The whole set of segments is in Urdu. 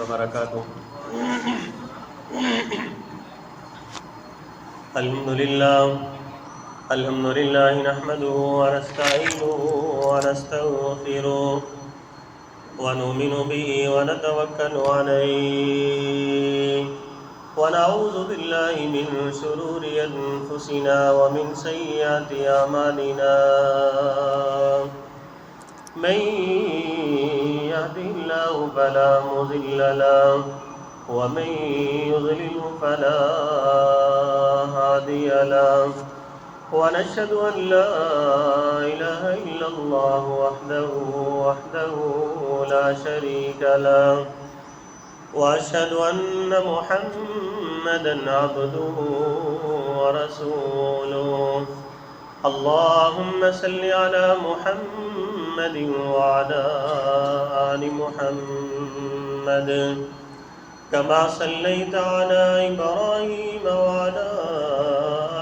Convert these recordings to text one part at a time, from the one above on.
وبركاته. الحمد لله نحمده ونستعينه ونستغفره ونؤمن به ونتوكل عليه ونعوذ بالله من شرور أنفسنا ومن سيئات أعمالنا. من يهده الله فلا مضل له ومن يضلل فلا هادي له ونشهد أن لا إله إلا الله وحده لا شريك له وأشهد أن محمدًا عبده ورسوله. اللهم صل على محمد وعلى آل محمد كما صليت على إبراهيم وعلى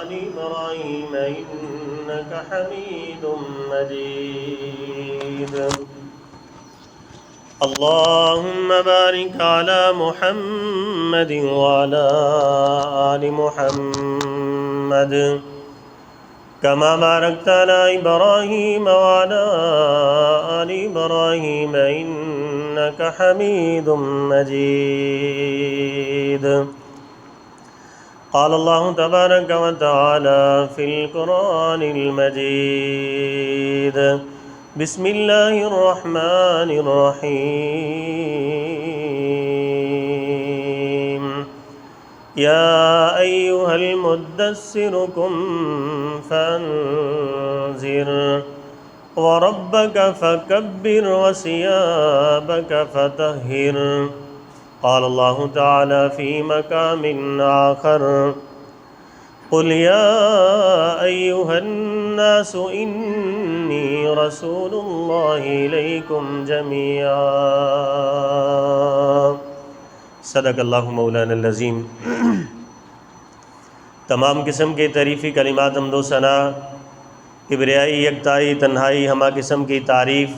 آل إبراهيم إنك حميد مجيد. اللهم بارك على محمد وعلى آل محمد كما باركت على إبراهيم وعلى آل إبراهيم إنك حميد مجيد. قال الله تبارك وتعالى في القرآن المجيد: بسم الله الرحمن الرحيم. يا أيها المدثر قم فأنذر وربك فكبر وثيابك فطهر. قال الله تعالى في مقام آخر: قل يا أيها الناس إني رسول الله إليكم جميعا. صدق اللہ مولانا العظیم. تمام قسم کے تعریفی کلمات حمد و ثنا، کبریائی، یکتائی، تنہائی، ہمہ قسم کی تعریف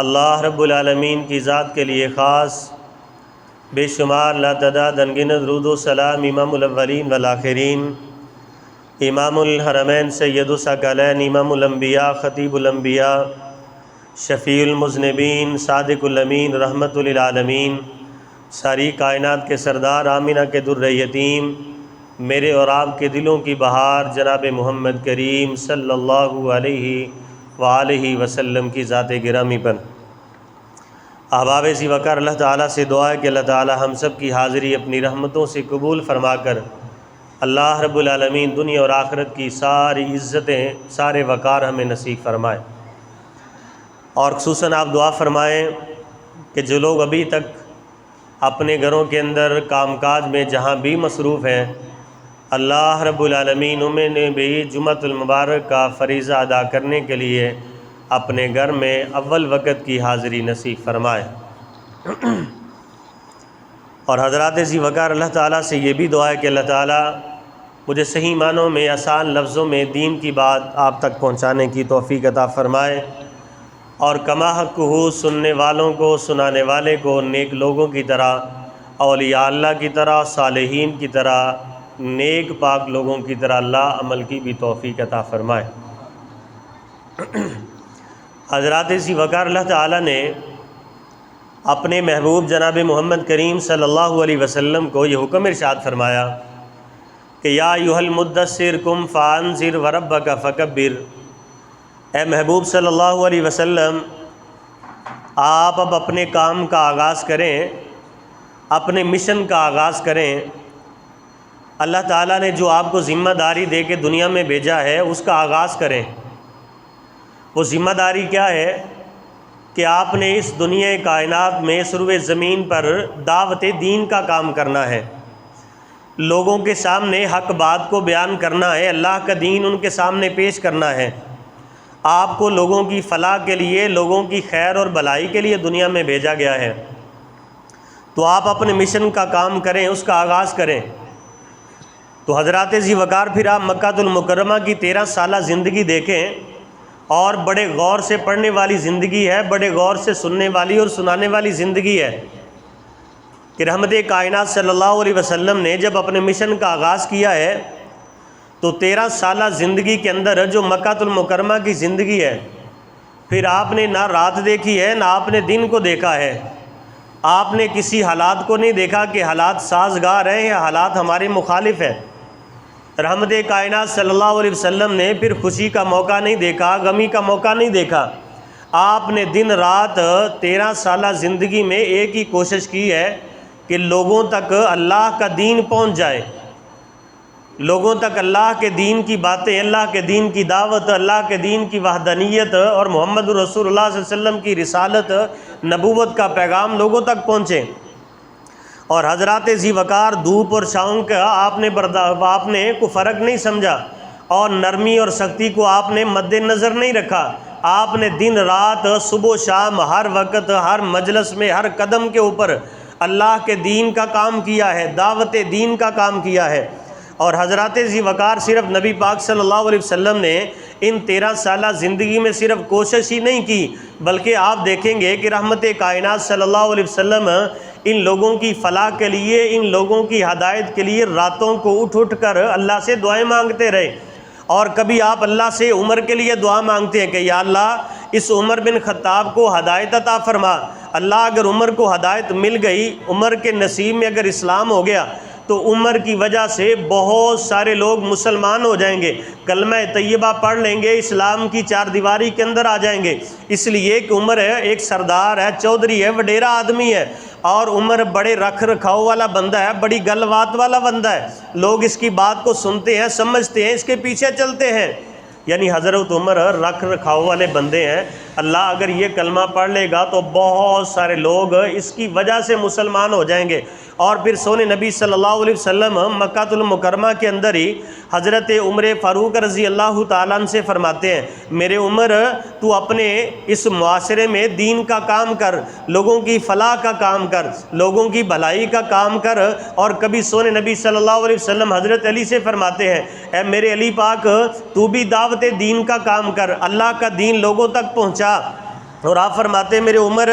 اللہ رب العالمین کی ذات کے لیے خاص، بے شمار لاتعداد انگنت درود و سلام امام الاولین والآخرین، امام الحرمین سید الثقلین، امام الانبیاء، خطیب الانبیاء، شفیع المذنبین، صادق الامین، رحمت للعالمین، ساری کائنات کے سردار، آمینہ کے در یتیم، میرے اور آپ کے دلوں کی بہار جناب محمد کریم صلی اللہ علیہ وآلہ وسلم کی ذات گرامی پر احباب ذی وقار اللہ تعالیٰ سے دعا ہے کہ اللہ تعالیٰ ہم سب کی حاضری اپنی رحمتوں سے قبول فرما کر اللہ رب العالمین دنیا اور آخرت کی ساری عزتیں، سارے وقار ہمیں نصیب فرمائے. اور خصوصاً آپ دعا فرمائیں کہ جو لوگ ابھی تک اپنے گھروں کے اندر کام کاج میں جہاں بھی مصروف ہیں، اللہ رب العالمین انہیں بھی جمعۃ المبارک کا فریضہ ادا کرنے کے لیے اپنے گھر میں اول وقت کی حاضری نصیب فرمائے. اور حضرات ذی وقار اللہ تعالیٰ سے یہ بھی دعا ہے کہ اللہ تعالیٰ مجھے صحیح معنوں میں آسان لفظوں میں دین کی بات آپ تک پہنچانے کی توفیق عطا فرمائے، اور کما حق ہو سننے والوں کو، سنانے والے کو نیک لوگوں کی طرح، اولیاء اللہ کی طرح، صالحین کی طرح، نیک پاک لوگوں کی طرح اللہ عمل کی بھی توفیق عطا فرمائے. حضرات ذی وقار اللہ تعالیٰ نے اپنے محبوب جناب محمد کریم صلی اللہ علیہ وسلم کو یہ حکم ارشاد فرمایا کہ یا ایھا المدثر قم فانذر وربک فکبر. اے محبوب صلی اللہ علیہ وسلم، آپ اب اپنے کام کا آغاز کریں، اپنے مشن کا آغاز کریں. اللہ تعالیٰ نے جو آپ کو ذمہ داری دے کے دنیا میں بھیجا ہے اس کا آغاز کریں. وہ ذمہ داری کیا ہے کہ آپ نے اس دنیا کائنات میں سروے زمین پر دعوت دین کا کام کرنا ہے، لوگوں کے سامنے حق بات کو بیان کرنا ہے، اللہ کا دین ان کے سامنے پیش کرنا ہے. آپ کو لوگوں کی فلاح کے لیے، لوگوں کی خیر اور بھلائی کے لیے دنیا میں بھیجا گیا ہے. تو آپ اپنے مشن کا کام کریں، اس کا آغاز کریں. تو حضرات ذی وقار پھر آپ مکہ المکرمہ کی 13 سالہ زندگی دیکھیں، اور بڑے غور سے پڑھنے والی زندگی ہے، بڑے غور سے سننے والی اور سنانے والی زندگی ہے. کہ رحمت کائنات صلی اللہ علیہ وسلم نے جب اپنے مشن کا آغاز کیا ہے تو 13 سالہ زندگی کے اندر جو مکہ المکرمہ کی زندگی ہے، پھر آپ نے نہ رات دیکھی ہے نہ آپ نے دن کو دیکھا ہے، آپ نے کسی حالات کو نہیں دیکھا کہ حالات سازگار ہیں یا حالات ہمارے مخالف ہیں۔ رحمت کائنات صلی اللہ علیہ وسلم نے پھر خوشی کا موقع نہیں دیکھا، غمی کا موقع نہیں دیکھا، آپ نے دن رات 13 سالہ زندگی میں ایک ہی کوشش کی ہے کہ لوگوں تک اللہ کا دین پہنچ جائے، لوگوں تک اللہ کے دین کی باتیں، اللہ کے دین کی دعوت، اللہ کے دین کی وحدانیت اور محمد رسول اللہ صلی اللہ علیہ وسلم کی رسالت، نبوت کا پیغام لوگوں تک پہنچے۔ اور حضرات ذی وقار دھوپ اور چھاؤں کا آپ نے کو فرق نہیں سمجھا، اور نرمی اور سختی کو آپ نے مد نظر نہیں رکھا، آپ نے دن رات صبح و شام ہر وقت ہر مجلس میں ہر قدم کے اوپر اللہ کے دین کا کام کیا ہے، دعوت دین کا کام کیا ہے۔ اور حضرات ذی وقار صرف نبی پاک صلی اللہ علیہ وسلم نے ان 13 سالہ زندگی میں صرف کوشش ہی نہیں کی، بلکہ آپ دیکھیں گے کہ رحمت کائنات صلی اللہ علیہ وسلم ان لوگوں کی فلاح کے لیے، ان لوگوں کی ہدایت کے لیے راتوں کو اٹھ کر اللہ سے دعائیں مانگتے رہے۔ اور کبھی آپ اللہ سے عمر کے لیے دعا مانگتے ہیں کہ یا اللہ اس عمر بن خطاب کو ہدایت عطا فرما۔ اللہ اگر عمر کو ہدایت مل گئی، عمر کے نصیب میں اگر اسلام ہو گیا تو عمر کی وجہ سے بہت سارے لوگ مسلمان ہو جائیں گے، کلمہ طیبہ پڑھ لیں گے، اسلام کی چار دیواری کے اندر آ جائیں گے۔ اس لیے کہ عمر ہے ایک سردار ہے، چودھری ہے، وڈیرا آدمی ہے، اور عمر بڑے رکھ رکھاؤ والا بندہ ہے، بڑی گل بات والا بندہ ہے، لوگ اس کی بات کو سنتے ہیں، سمجھتے ہیں، اس کے پیچھے چلتے ہیں۔ یعنی حضرت عمر رکھ رکھاؤ والے بندے ہیں، اللہ اگر یہ کلمہ پڑھ لے گا تو بہت سارے لوگ اس کی وجہ سے مسلمان ہو جائیں گے۔ اور پھر سونے نبی صلی اللہ علیہ وسلم مکہ المکرمہ کے اندر ہی حضرت عمر فاروق رضی اللہ تعالیٰ عنہ سے فرماتے ہیں، میرے عمر تو اپنے اس معاشرے میں دین کا کام کر، لوگوں کی فلاح کا کام کر، لوگوں کی بھلائی کا کام کر۔ اور کبھی سونے نبی صلی اللہ علیہ وسلم حضرت علی سے فرماتے ہیں، اے میرے علی پاک تو بھی دعوت دین کا کام کر، اللہ کا دین لوگوں تک پہنچا۔ اور آپ فرماتے ہیں میرے عمر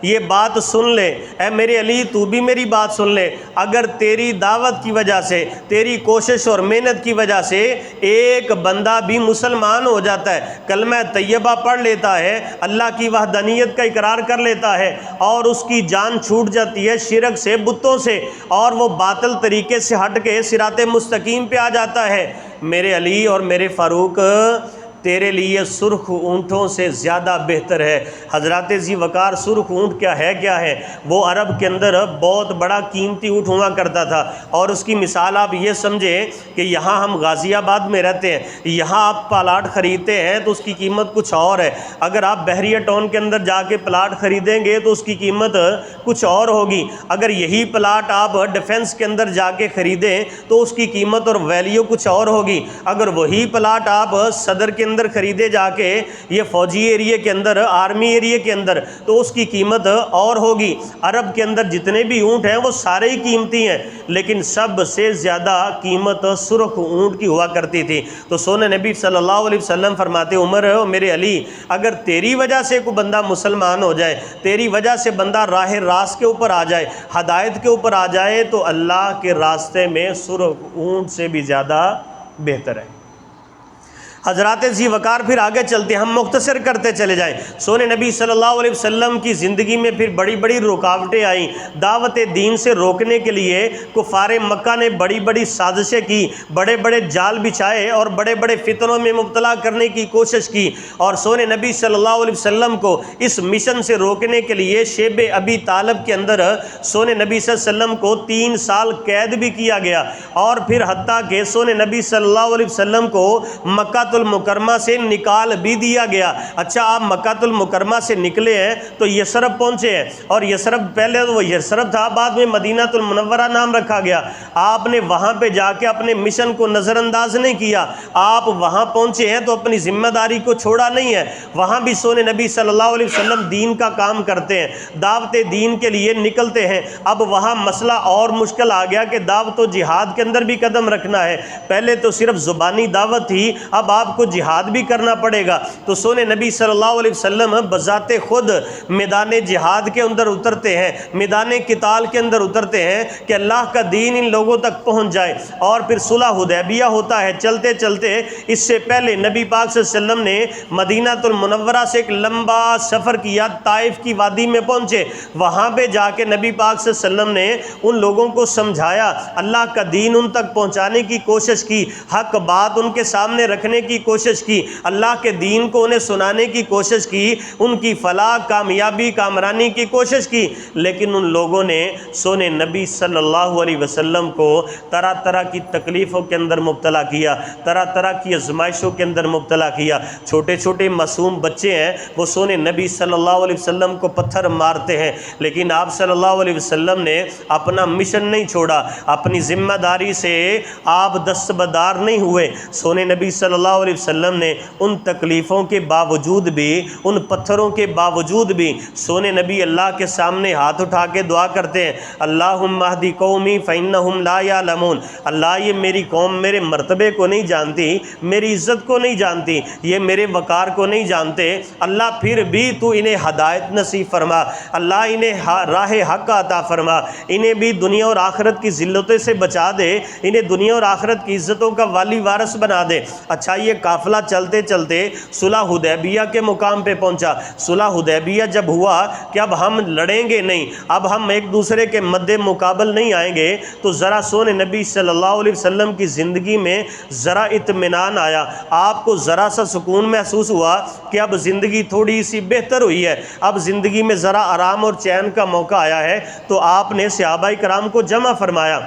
یہ بات سن لے، اے میرے علی تو بھی میری بات سن لے، اگر تیری دعوت کی وجہ سے، تیری کوشش اور محنت کی وجہ سے ایک بندہ بھی مسلمان ہو جاتا ہے، کلمہ طیبہ پڑھ لیتا ہے، اللہ کی وحدانیت کا اقرار کر لیتا ہے، اور اس کی جان چھوٹ جاتی ہے شرک سے، بتوں سے، اور وہ باطل طریقے سے ہٹ کے صراط مستقیم پہ آ جاتا ہے، میرے علی اور میرے فاروق تیرے لیے سرخ اونٹوں سے زیادہ بہتر ہے۔ حضرات ذی وقار سرخ اونٹ کیا ہے؟ وہ عرب کے اندر بہت بڑا قیمتی اونٹ ہوا کرتا تھا، اور اس کی مثال آپ یہ سمجھیں کہ یہاں ہم غازی آباد میں رہتے ہیں، یہاں آپ پلاٹ خریدتے ہیں تو اس کی قیمت کچھ اور ہے، اگر آپ بحریہ ٹاؤن کے اندر جا کے پلاٹ خریدیں گے تو اس کی قیمت کچھ اور ہوگی، اگر یہی پلاٹ آپ ڈیفنس کے اندر جا کے خریدیں تو اس کی قیمت اور ویلیو کچھ اور ہوگی، اگر وہی پلاٹ آپ صدر کے اندر خریدے جا کے یہ فوجی ایریے کے اندر، آرمی ایریے کے اندر، تو اس کی قیمت اور ہوگی۔ عرب کے اندر جتنے بھی اونٹ ہیں وہ سارے ہی قیمتی ہیں، لیکن سب سے زیادہ قیمت سرخ اونٹ کی ہوا کرتی تھی۔ تو سونے نبی صلی اللہ علیہ وسلم فرماتے عمر میرے علی اگر تیری وجہ سے کوئی بندہ مسلمان ہو جائے، تیری وجہ سے بندہ راہ راست کے اوپر آ جائے، ہدایت کے اوپر آ جائے، تو اللہ کے راستے میں سرخ اونٹ سے بھی زیادہ بہتر ہے۔ حضرات ذی وقار پھر آگے چلتے ہیں، ہم مختصر کرتے چلے جائیں۔ سونے نبی صلی اللہ علیہ وسلم کی زندگی میں پھر بڑی بڑی رکاوٹیں آئیں، دعوت دین سے روکنے کے لیے کفار مکہ نے بڑی بڑی سازشیں کی، بڑے بڑے جال بچھائے اور بڑے بڑے فتنوں میں مبتلا کرنے کی کوشش کی، اور سونے نبی صلی اللہ علیہ وسلم کو اس مشن سے روکنے کے لیے شیب ابی طالب کے اندر سونے نبی صلی اللہ علیہ وسلم کو 3 سال قید بھی کیا گیا، اور پھر حتیٰ کہ سونے نبی صلی اللہ علیہ وسلم کو مکہ المکرمہ سے نکال بھی دیا گیا۔ اچھا آپ مکہ المکرمہ سے نکلے ہیں تو یثرب پہنچے ہیں، اور یثرب پہلے وہ یثرب تھا، بعد میں مدینہ المنورہ نام رکھا گیا۔ آپ نے وہاں پہ جا کے اپنے مشن کو نظر انداز نہیں کیا، آپ وہاں پہنچے ہیں تو اپنی ذمہ داری کو چھوڑا نہیں ہے، وہاں بھی سونے نبی صلی اللہ علیہ وسلم دین کا کام کرتے ہیں، دعوت دین کے لیے نکلتے ہیں۔ اب وہاں مسئلہ اور مشکل آ گیا کہ دعوت و جہاد کے اندر بھی قدم رکھنا ہے، پہلے تو صرف زبانی دعوت تھی، اب آپ کو جہاد بھی کرنا پڑے گا۔ تو سونے نبی صلی اللہ علیہ وسلم بذات خود میدان جہاد کے اندر اترتے ہیں، میدان قتال کے اندر اترتے ہیں کہ اللہ کا دین ان لوگوں تک پہنچ جائے۔ اور پھر صلح حدیبیہ ہوتا ہے۔ چلتے چلتے اس سے پہلے نبی پاک صلی اللہ علیہ وسلم نے مدینہ المنورہ سے ایک لمبا سفر کیا، طائف کی وادی میں پہنچے، وہاں پہ جا کے نبی پاک صلی اللہ علیہ وسلم نے ان لوگوں کو سمجھایا، اللہ کا دین ان تک پہنچانے کی کوشش کی، حق بات ان کے سامنے رکھنے کی کوشش کی، اللہ کے دین کو انہیں سنانے کی کوشش کی، ان کی فلاح، کامیابی، کامرانی کی کوشش کی۔ لیکن ان لوگوں نے سونے نبی صلی اللہ علیہ وسلم کو طرح طرح کی تکلیفوں کے اندر مبتلا کیا، طرح طرح کی آزمائشوں کے اندر مبتلا کیا۔ چھوٹے چھوٹے معصوم بچے ہیں، وہ سونے نبی صلی اللہ علیہ وسلم کو پتھر مارتے ہیں، لیکن آپ صلی اللہ علیہ وسلم نے اپنا مشن نہیں چھوڑا، اپنی ذمہ داری سے آپ دستبردار نہیں ہوئے۔ سونے نبی صلی اللہ علیہ وسلم نے ان تکلیفوں کے باوجود بھی، ان پتھروں کے باوجود بھی سونے نبی اللہ کے سامنے ہاتھ اٹھا کے دعا کرتے ہیں، اللہم اہدی قومی فإنہم لا یعلمون، اللہ یہ میری قوم میرے مرتبے کو نہیں جانتی، میری عزت کو نہیں جانتی، یہ میرے وقار کو نہیں جانتے، اللہ پھر بھی تو انہیں ہدایت نصیب فرما، اللہ انہیں راہ حق عطا فرما، انہیں بھی دنیا اور آخرت کی ذلتوں سے بچا دے، انہیں دنیا اور آخرت کی عزتوں کا والی وارث بنا دے۔ اچھا، یہ قافلہ چلتے چلتے صلح حدیبیہ کے مقام پہ پہنچا۔ صلح حدیبیہ جب ہوا کہ اب ہم لڑیں گے نہیں، اب ہم ایک دوسرے کے مد مقابل نہیں آئیں گے، تو ذرا سونے نبی صلی اللہ علیہ وسلم کی زندگی میں ذرا اطمینان آیا، آپ کو ذرا سا سکون محسوس ہوا کہ اب زندگی تھوڑی سی بہتر ہوئی ہے، اب زندگی میں ذرا آرام اور چین کا موقع آیا ہے۔ تو آپ نے صحابہ کرام کو جمع فرمایا۔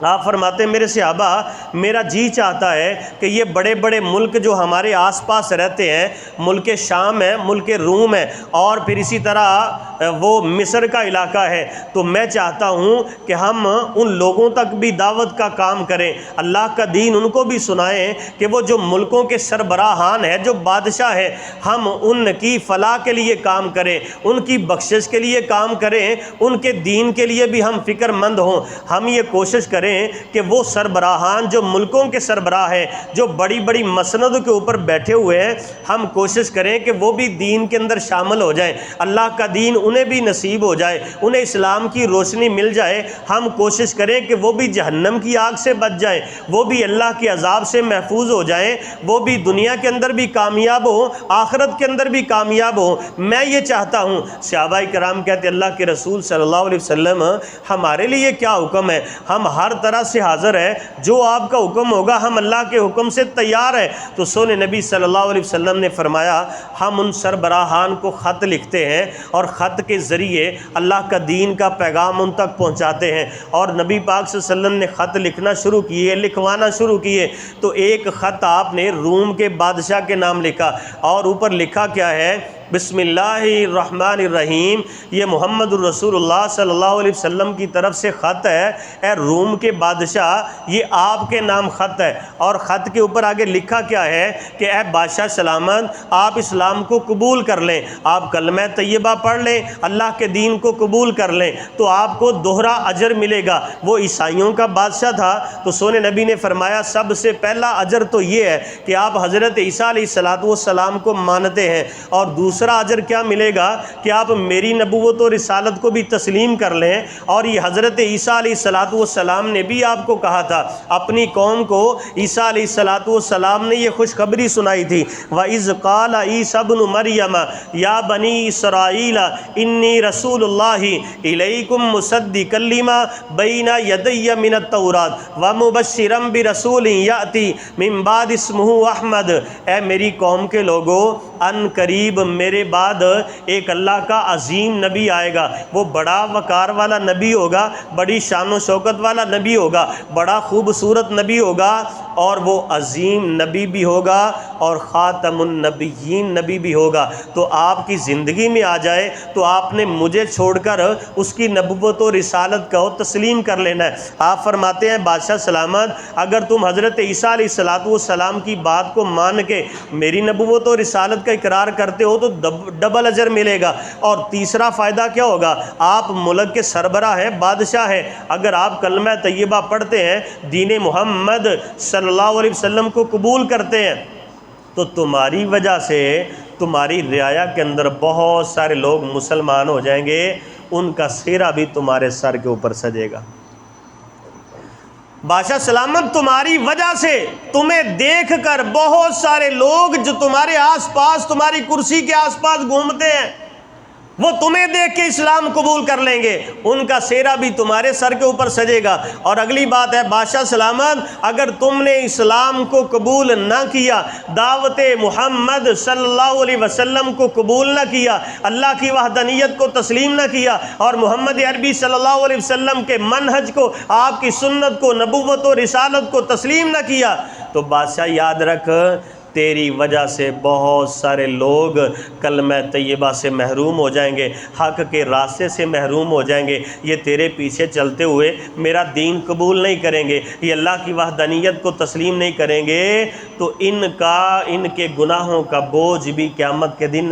آپ فرماتے ہیں، میرے صحابہ، میرا جی چاہتا ہے کہ یہ بڑے بڑے ملک جو ہمارے آس پاس رہتے ہیں، ملک شام ہے، ملک روم ہے، اور پھر اسی طرح وہ مصر کا علاقہ ہے، تو میں چاہتا ہوں کہ ہم ان لوگوں تک بھی دعوت کا کام کریں، اللہ کا دین ان کو بھی سنائیں کہ وہ جو ملکوں کے سربراہان ہیں، جو بادشاہ ہیں، ہم ان کی فلاح کے لیے کام کریں، ان کی بخشش کے لیے کام کریں، ان کے دین کے لیے بھی ہم فکر مند ہوں۔ ہم یہ کوشش کریں کہ وہ سربراہان جو ملکوں کے سربراہ ہیں، جو بڑی بڑی مسندوں کے اوپر بیٹھے ہوئے ہیں، ہم کوشش کریں کہ وہ بھی دین کے اندر شامل ہو جائیں، اللہ کا دین انہیں بھی نصیب ہو جائے، انہیں اسلام کی روشنی مل جائے۔ ہم کوشش کریں کہ وہ بھی جہنم کی آگ سے بچ جائیں، وہ بھی اللہ کے عذاب سے محفوظ ہو جائیں، وہ بھی دنیا کے اندر بھی کامیاب ہو، آخرت کے اندر بھی کامیاب ہو۔ میں یہ چاہتا ہوں۔ صحابہ کرام کہتے اللہ کے رسول صلی اللہ علیہ وسلم، ہمارے لیے کیا حکم ہے؟ ہم ہر طرح سے حاضر ہے، جو آپ کا حکم ہوگا ہم اللہ کے حکم سے تیار ہے۔ تو سونے نبی صلی اللہ علیہ وسلم نے فرمایا، ہم ان سربراہان کو خط لکھتے ہیں اور خط کے ذریعے اللہ کا دین کا پیغام ان تک پہنچاتے ہیں۔ اور نبی پاک صلی اللہ علیہ وسلم نے خط لکھنا شروع کیے، لکھوانا شروع کیے۔ تو ایک خط آپ نے روم کے بادشاہ کے نام لکھا، اور اوپر لکھا کیا ہے؟ بسم اللہ الرحمن الرحیم، یہ محمد الرسول اللہ صلی اللہ علیہ وسلم کی طرف سے خط ہے، اے روم کے بادشاہ، یہ آپ کے نام خط ہے۔ اور خط کے اوپر آگے لکھا کیا ہے کہ اے بادشاہ سلامت، آپ اسلام کو قبول کر لیں، آپ کلمہ طیبہ پڑھ لیں، اللہ کے دین کو قبول کر لیں، تو آپ کو دوہرا اجر ملے گا۔ وہ عیسائیوں کا بادشاہ تھا، تو سونے نبی نے فرمایا سب سے پہلا اجر تو یہ ہے کہ آپ حضرت عیسیٰ علیہ السلام کو مانتے ہیں، اور دوسرا اجر کیا ملے گا کہ آپ میری نبوت اور رسالت کو بھی تسلیم کر لیں۔ اور یہ حضرت عیسیٰ علیہ السلام نے بھی آپ کو کہا تھا، اپنی قوم کو عیسیٰ علیہ السلام نے یہ خوشخبری سنائی تھی، وَإِذْ قَالَ عِيسَى ابْنُ مَرْيَمَ يَا بَنِي إِسْرَائِيلَ إِنِّي رَسُولُ اللَّهِ إِلَيْكُمْ مُصَدِّقًا لِمَا بَيْنَ يَدَيَّ مِنَ التَّوْرَاةِ وَمُبَشِّرًا بِرَسُولٍ يَأْتِي مِن بَعْدِي اسْمُهُ أَحْمَدُ۔ اے میری قوم کے لوگو، ان قریب میرے بعد ایک اللہ کا عظیم نبی آئے گا، وہ بڑا وقار والا نبی ہوگا، بڑی شان و شوکت والا نبی ہوگا، بڑا خوبصورت نبی ہوگا، اور وہ عظیم نبی بھی ہوگا اور خاتم النبیین نبی بھی ہوگا۔ تو آپ کی زندگی میں آ جائے تو آپ نے مجھے چھوڑ کر اس کی نبوت و رسالت کو تسلیم کر لینا ہے۔ آپ فرماتے ہیں بادشاہ سلامت، اگر تم حضرت عیسیٰ علیہ السلام کی بات کو مان کے میری نبوت و رسالت کا اقرار کرتے ہو تو ڈبل اجر ملے گا۔ اور تیسرا فائدہ کیا ہوگا؟ آپ ملک کے سربراہ ہیں، بادشاہ ہیں، اگر آپ کلمہ طیبہ پڑھتے ہیں، دین محمد صلی اللہ علیہ وسلم کو قبول کرتے ہیں، تو تمہاری وجہ سے تمہاری رعایا کے اندر بہت سارے لوگ مسلمان ہو جائیں گے، ان کا سہرا بھی تمہارے سر کے اوپر سجے گا۔ بادشاہ سلامت تمہاری وجہ سے تمہیں دیکھ کر بہت سارے لوگ جو تمہارے آس پاس تمہاری کرسی کے آس پاس گھومتے ہیں، وہ تمہیں دیکھ کے اسلام قبول کر لیں گے، ان کا سہرا بھی تمہارے سر کے اوپر سجے گا۔ اور اگلی بات ہے بادشاہ سلامت، اگر تم نے اسلام کو قبول نہ کیا، دعوت محمد صلی اللہ علیہ وسلم کو قبول نہ کیا، اللہ کی وحدانیت کو تسلیم نہ کیا، اور محمد عربی صلی اللہ علیہ وسلم کے منہج کو، آپ کی سنت کو، نبوت و رسالت کو تسلیم نہ کیا، تو بادشاہ یاد رکھ تیری وجہ سے بہت سارے لوگ کلمہ طیبہ سے محروم ہو جائیں گے، حق کے راستے سے محروم ہو جائیں گے، یہ تیرے پیچھے چلتے ہوئے میرا دین قبول نہیں کریں گے، یہ اللہ کی وحدانیت کو تسلیم نہیں کریں گے، تو ان کے گناہوں کا بوجھ بھی قیامت کے دن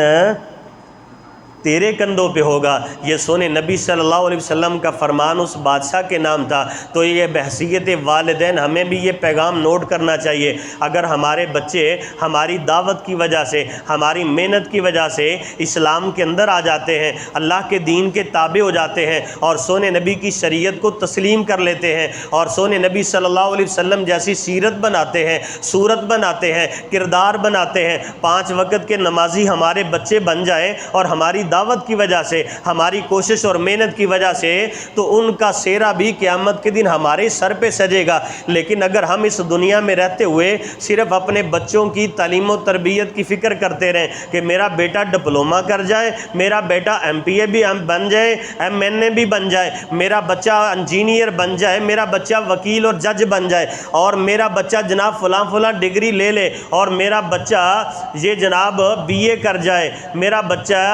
تیرے کندھوں پہ ہوگا۔ یہ سونے نبی صلی اللہ علیہ وسلم کا فرمان اس بادشاہ کے نام تھا، تو یہ بحیثیت والدین ہمیں بھی یہ پیغام نوٹ کرنا چاہیے۔ اگر ہمارے بچے ہماری دعوت کی وجہ سے، ہماری محنت کی وجہ سے اسلام کے اندر آ جاتے ہیں، اللہ کے دین کے تابع ہو جاتے ہیں، اور سونے نبی کی شریعت کو تسلیم کر لیتے ہیں، اور سونے نبی صلی اللہ علیہ وسلم جیسی سیرت بناتے ہیں، صورت بناتے ہیں، کردار بناتے ہیں، 5 وقت کے نمازی ہمارے بچے بن جائیں، اور ہماری دعوت کی وجہ سے، ہماری کوشش اور محنت کی وجہ سے، تو ان کا سہرا بھی قیامت کے دن ہمارے سر پہ سجے گا۔ لیکن اگر ہم اس دنیا میں رہتے ہوئے صرف اپنے بچوں کی تعلیم و تربیت کی فکر کرتے رہیں کہ میرا بیٹا ڈپلومہ کر جائے، میرا بیٹا MPA بھی بن جائے، MNA بھی بن جائے، میرا بچہ انجینئر بن جائے، میرا بچہ وکیل اور جج بن جائے، اور میرا بچہ جناب فلاں ڈگری لے لے، اور میرا بچہ یہ جناب BA کر جائے، میرا بچہ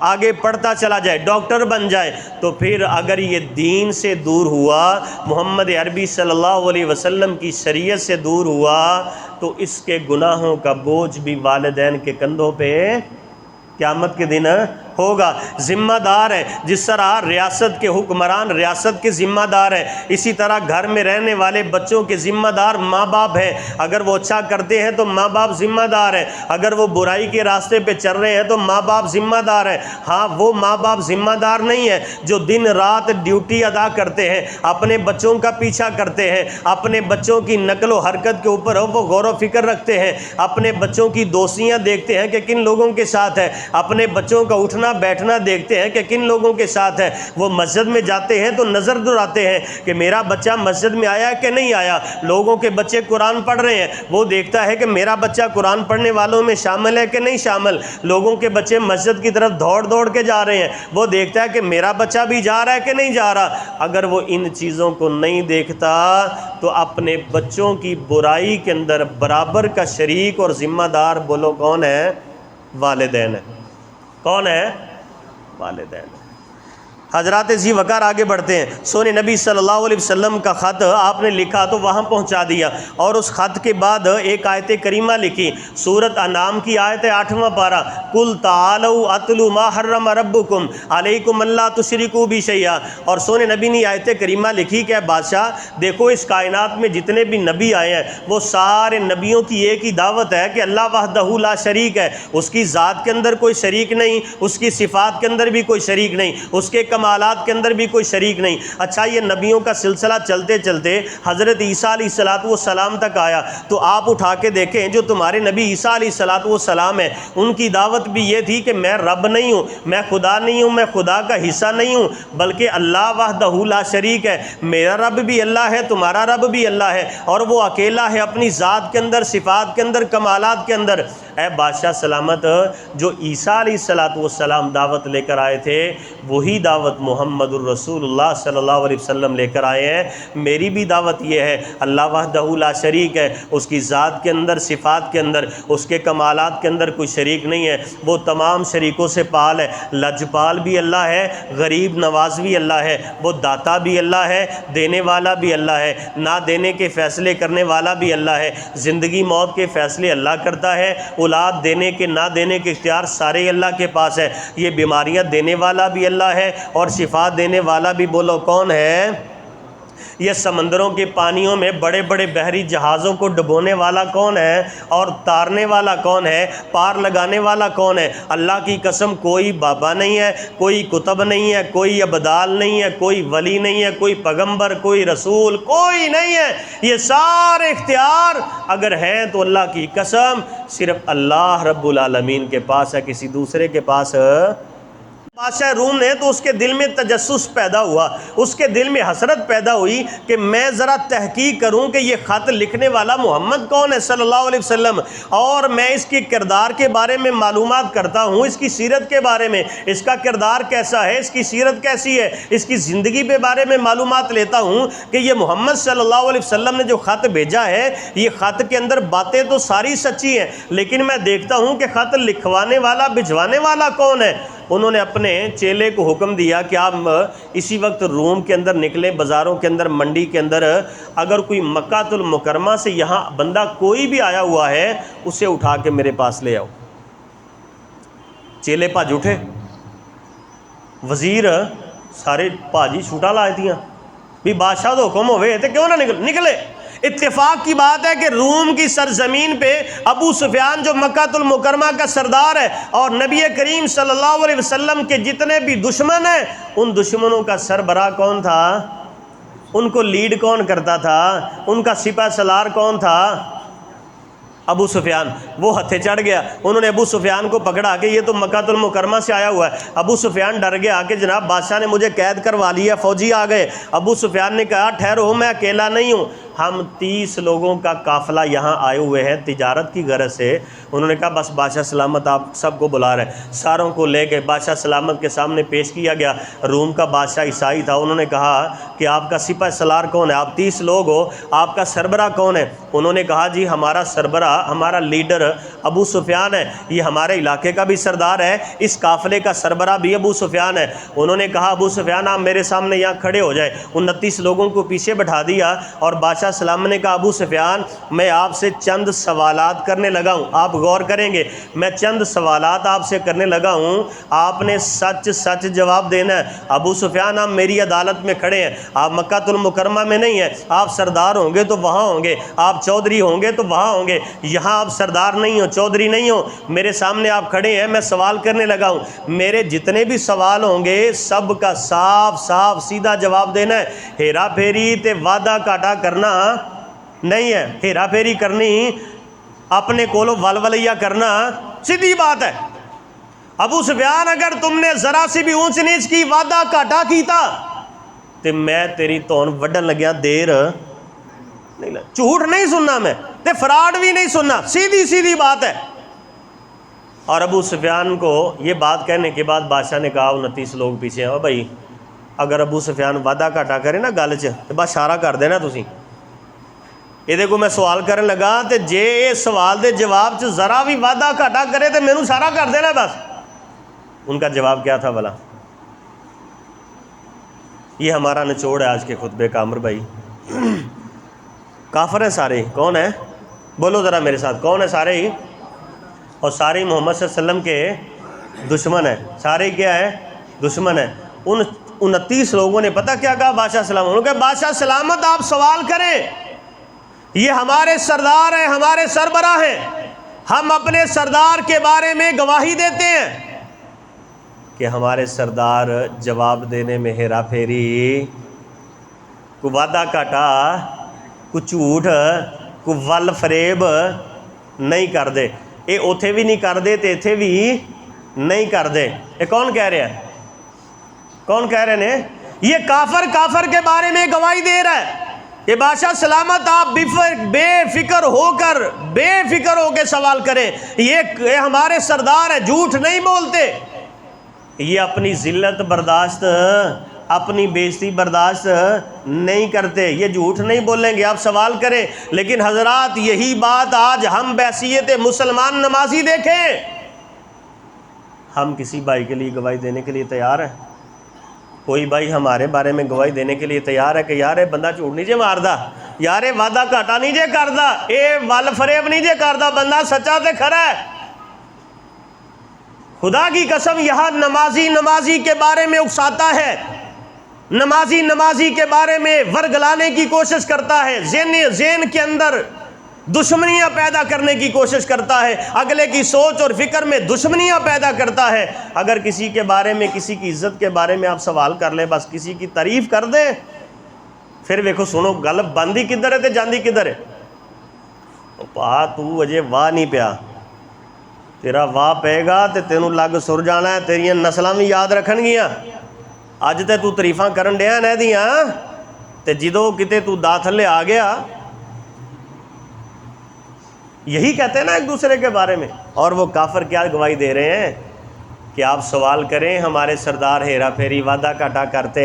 آگے پڑھتا چلا جائے، ڈاکٹر بن جائے، تو پھر اگر یہ دین سے دور ہوا، محمد عربی صلی اللہ علیہ وسلم کی شریعت سے دور ہوا، تو اس کے گناہوں کا بوجھ بھی والدین کے کندھوں پہ قیامت کے دن ہوگا۔ ذمہ دار ہے، جس طرح ریاست کے حکمران ریاست کے ذمہ دار ہیں، اسی طرح گھر میں رہنے والے بچوں کے ذمہ دار ماں باپ ہیں۔ اگر وہ اچھا کرتے ہیں تو ماں باپ ذمہ دار ہیں، اگر وہ برائی کے راستے پہ چل رہے ہیں تو ماں باپ ذمہ دار ہیں۔ ہاں، وہ ماں باپ ذمہ دار نہیں ہیں جو دن رات ڈیوٹی ادا کرتے ہیں، اپنے بچوں کا پیچھا کرتے ہیں، اپنے بچوں کی نقل و حرکت کے اوپر وہ غور و فکر رکھتے ہیں، اپنے بچوں کی دوستیاں دیکھتے ہیں کہ کن لوگوں کے ساتھ ہے، اپنے بچوں کا اٹھنا بیٹھنا دیکھتے ہیں کہ کن لوگوں کے ساتھ ہے۔ وہ مسجد میں جاتے ہیں تو نظر دوڑاتے ہیں کہ میرا بچہ مسجد میں آیا کہ نہیں آیا، لوگوں کے بچے قرآن پڑھ رہے ہیں، وہ دیکھتا ہے کہ میرا بچہ قرآن پڑھنے والوں میں شامل ہے کہ نہیں شامل، لوگوں کے بچے مسجد کی طرف دوڑ کے جا رہے ہیں، وہ دیکھتا ہے کہ میرا بچہ بھی جا رہا ہے کہ نہیں جا رہا۔ اگر وہ ان چیزوں کو نہیں دیکھتا تو اپنے بچوں کی برائی کے اندر برابر کا شریک اور ذمہ دار بولو کون ہے؟ والدین ہے۔ کون ہے؟ والدین۔ حضرات ذی وقار آگے بڑھتے ہیں۔ سونے نبی صلی اللہ علیہ وسلم کا خط آپ نے لکھا تو وہاں پہنچا دیا، اور اس خط کے بعد ایک آیت کریمہ لکھی، سورۃ انعام کی آیت 8واں پارہ، قل تعالوا اتل ما حرم ربکم علیکم الا تشرکوا بی شیئا۔ اور سونے نبی نے آیت کریمہ لکھی کہ اے بادشاہ دیکھو، اس کائنات میں جتنے بھی نبی آئے ہیں وہ سارے نبیوں کی ایک ہی دعوت ہے کہ اللہ وحدہ لا شریک ہے، اس کی ذات کے اندر کوئی شریک نہیں، اس کی صفات کے اندر بھی کوئی شریک نہیں، اس کے کمالات کے اندر بھی کوئی شریک نہیں۔ اچھا، یہ نبیوں کا سلسلہ چلتے چلتے حضرت عیسیٰ علیہ السلام تک آیا، تو آپ اٹھا کے دیکھیں جو تمہارے نبی عیسیٰ علیہ السلام ہیں، ان کی دعوت بھی یہ تھی کہ میں رب نہیں ہوں، میں خدا نہیں ہوں، میں خدا کا حصہ نہیں ہوں، بلکہ اللہ وحدہ لا شریک ہے، میرا رب بھی اللہ ہے، تمہارا رب بھی اللہ ہے، اور وہ اکیلا ہے اپنی ذات کے اندر، صفات کے اندر، کمالات کے اندر۔ اے بادشاہ سلامت، جو عیسیٰ علیہ السلام دعوت لے کر آئے تھے وہی دعوت محمد الرسول اللہ صلی اللہ علیہ وسلم لے کر آئے ہیں۔ میری بھی دعوت یہ ہے، اللہ وحدہ لا شریک ہے، اس کی ذات کے اندر، صفات کے اندر، اس کے کمالات کے اندر کوئی شریک نہیں ہے، وہ تمام شریکوں سے پال ہے، لجپال بھی اللہ ہے، غریب نواز بھی اللہ ہے، وہ داتا بھی اللہ ہے، دینے والا بھی اللہ ہے، نہ دینے کے فیصلے کرنے والا بھی اللہ ہے، زندگی موت کے فیصلے اللہ کرتا ہے، اولاد دینے کے نہ دینے کے اختیار سارے اللہ کے پاس ہے، یہ بیماریاں دینے والا بھی اللہ ہے اور شفا دینے والا بھی، بولو کون ہے؟ یہ سمندروں کے پانیوں میں بڑے بڑے بحری جہازوں کو ڈبونے والا کون ہے اور تارنے والا کون ہے, پار لگانے والا کون ہے؟ اللہ کی قسم کوئی بابا نہیں ہے, کوئی کتب نہیں ہے, کوئی ابدال نہیں ہے, کوئی ولی نہیں ہے, کوئی پیغمبر, کوئی رسول, کوئی نہیں ہے. یہ سارے اختیار اگر ہیں تو اللہ کی قسم صرف اللہ رب العالمین کے پاس ہے, کسی دوسرے کے پاس. بادشاہ روم نے تو اس کے دل میں تجسس پیدا ہوا, اس کے دل میں حسرت پیدا ہوئی کہ میں ذرا تحقیق کروں کہ یہ خط لکھنے والا محمد کون ہے صلی اللہ علیہ وسلم, اور میں اس کے کردار کے بارے میں معلومات کرتا ہوں, اس کی سیرت کے بارے میں, اس کا کردار کیسا ہے, اس کی سیرت کیسی ہے, اس کی زندگی کے بارے میں معلومات لیتا ہوں کہ یہ محمد صلی اللہ علیہ وسلم نے جو خط بھیجا ہے یہ خط کے اندر باتیں تو ساری سچی ہیں, لیکن میں دیکھتا ہوں کہ خط لکھوانے والا بھجوانے والا کون ہے. انہوں نے اپنے چیلے کو حکم دیا کہ آپ اسی وقت روم کے اندر نکلیں, بازاروں کے اندر, منڈی کے اندر, اگر کوئی مکہ المکرمہ سے یہاں بندہ کوئی بھی آیا ہوا ہے اسے اٹھا کے میرے پاس لے آؤ. چیلے بھج اٹھے, وزیر سارے بھاجی چھوٹا لا دیاں بھی بادشاہ تو حکم ہوئے تو کیوں نہ نکلے. اتفاق کی بات ہے کہ روم کی سرزمین پہ ابو سفیان جو مکہ المکرمہ کا سردار ہے اور نبی کریم صلی اللہ علیہ وسلم کے جتنے بھی دشمن ہیں ان دشمنوں کا سربراہ کون تھا, ان کو لیڈ کون کرتا تھا, ان کا سپہ سالار کون تھا؟ ابو سفیان. وہ ہتھے چڑھ گیا, انہوں نے ابو سفیان کو پکڑا کہ یہ تو مکہ المکرمہ سے آیا ہوا ہے. ابو سفیان ڈر گیا کہ جناب بادشاہ نے مجھے قید کروا لیا, فوجی آ گئے. ابو سفیان نے کہا ٹھہرو, میں اکیلا نہیں ہوں, ہم 30 لوگوں کا قافلہ یہاں آئے ہوئے ہیں تجارت کی غرض سے. انہوں نے کہا بس بادشاہ سلامت آپ سب کو بلا رہے ہیں. ساروں کو لے کے بادشاہ سلامت کے سامنے پیش کیا گیا. روم کا بادشاہ عیسائی تھا. انہوں نے کہا کہ آپ کا سپہ سالار کون ہے, آپ 30 لوگ ہو, آپ کا سربراہ کون ہے؟ انہوں نے کہا جی ہمارا سربراہ, ہمارا لیڈر ابو سفیان ہے, یہ ہمارے علاقے کا بھی سردار ہے, اس قافلے کا سربراہ بھی ابو سفیان ہے. انہوں نے کہا ابو سفیان آپ میرے سامنے یہاں کھڑے ہو جائے. 29 لوگوں کو پیچھے بٹھا دیا اور بادشاہ سلام نے کہا ابو سفیان میں آپ سے چند سوالات کرنے لگا ہوں, آپ غور کریں گے, میں چند سوالات آپ سے کرنے لگا ہوں, آپ نے سچ سچ جواب دینا ہے. ابو سفیان آپ میری عدالت میں کھڑے ہیں, آپ مکہ المکرمہ میں نہیں ہیں, آپ سردار ہوں گے تو وہاں ہوں گے, آپ چودھری ہوں گے تو وہاں ہوں گے, یہاں آپ سردار نہیں ہو, چودھری نہیں ہو, میرے سامنے آپ کھڑے ہیں, میں سوال کرنے لگا ہوں, میرے جتنے بھی سوال ہوں گے سب کا صاف صاف سیدھا جواب دینا ہے. ہیرا پھیری تے وعدہ کاٹا کرنا نہیں ہے, ہیرا پھیری کرنی, اپنے کولو ولولیا کرنا سیدھی بات ہے. ابو سفیان اگر تم نے ذرا سی بھی اونچ نیچ کی, وعدہ کاٹا کیتا تے میں تیری تون وڈن لگیا دیر نہیں لگ. جھوٹ نہیں سننا میں تے فراڈ بھی نہیں سننا, سیدھی سیدھی بات ہے. اور ابو سفیان کو یہ بات کہنے کے بعد بادشاہ نے کہا 29 لوگ پیچھے ہیں, بھائی اگر ابو سفیان وعدہ گھاٹا کرے نا گل چ تو بس اشارہ کر دینا تسی. یہ کو میں سوال کرنے لگا تے جے یہ سوال دے جواب چ ذرا بھی وعدہ گھاٹا کرے تو مینوں اشارہ کر دینا بس. ان کا جواب کیا تھا بھلا؟ یہ ہمارا نچوڑ ہے آج کے خطبے کا عمر بھائی. کافر ہیں سارے, کون ہیں بولو ذرا میرے ساتھ, کون ہے سارے ہی؟ اور سارے ہی محمد صلی اللہ علیہ وسلم کے دشمن ہیں, سارے کیا ہیں؟ دشمن ہیں. ان 29 لوگوں نے پتہ کیا کہا بادشاہ سلامت, انہوں نے کہا بادشاہ سلامت آپ سوال کریں, یہ ہمارے سردار ہیں, ہمارے سربراہ ہیں, ہم اپنے سردار کے بارے میں گواہی دیتے ہیں کہ ہمارے سردار جواب دینے میں ہیرا پھیری, کوئی وعدہ کاٹا, کوئی جھوٹ, کوئی ول فریب نہیں کر دے. یہ اوتھے بھی نہیں کر دے تے ایتھے بھی نہیں کر دے. یہ کون کہہ رہے ہیں؟ کون کہہ رہے ہیں؟ یہ کافر کے بارے میں گواہی دے رہا ہے. یہ بادشاہ سلامت آپ بے فکر ہو کے سوال کریں, یہ ہمارے سردار ہیں, جھوٹ نہیں بولتے. یہ اپنی ذلت برداشت, اپنی بےزتی برداشت نہیں کرتے, یہ جھوٹ نہیں بولیں گے, آپ سوال کریں. لیکن حضرات یہی بات آج ہم بحیثیت مسلمان نمازی دیکھیں, ہم کسی بھائی کے لیے گواہی دینے کے لیے تیار ہیں. کوئی بھائی ہمارے بارے میں گواہی دینے کے لیے تیار ہے کہ یار یہ بندہ جھوٹ نہیں جے ماردا, یار یہ وعدہ گھاٹا نہیں جے کردا, یہ ول فریب نہیں جے کردا, بندہ سچا تے کھرا ہے. خدا کی قسم یہاں نمازی کے بارے میں اکساتا ہے, نمازی کے بارے میں ورگلانے کی کوشش کرتا ہے، ذہن کے اندر دشمنیاں پیدا کرنے کی کوشش کرتا ہے، اگلے کی سوچ اور فکر میں دشمنیاں پیدا کرتا ہے۔ اگر کسی کے بارے میں، کسی کی عزت کے بارے میں آپ سوال کر لیں، بس کسی کی تعریف کر دیں، پھر ویکھو سنو گل باندھی کدھر ہے تے جاندی کدھر ہے۔ پا تو اجے واہ نہیں پیا، تیرا واہ پے گا تے تینوں لگ سر جانا ہے، تیریاں نسلاں بھی یاد رکھن گیاں۔ اج تے تو تعریفاں کرن ڈیا نہ دیاں، تے جدوں کتے تو دا تھلے آ گیا، یہی کہتے ہیں نا ایک دوسرے کے بارے میں۔ اور وہ کافر کیا گواہی دے رہے ہیں کہ آپ سوال کریں، ہمارے سردار ہیرا پھیری وعدہ کاٹا کرتے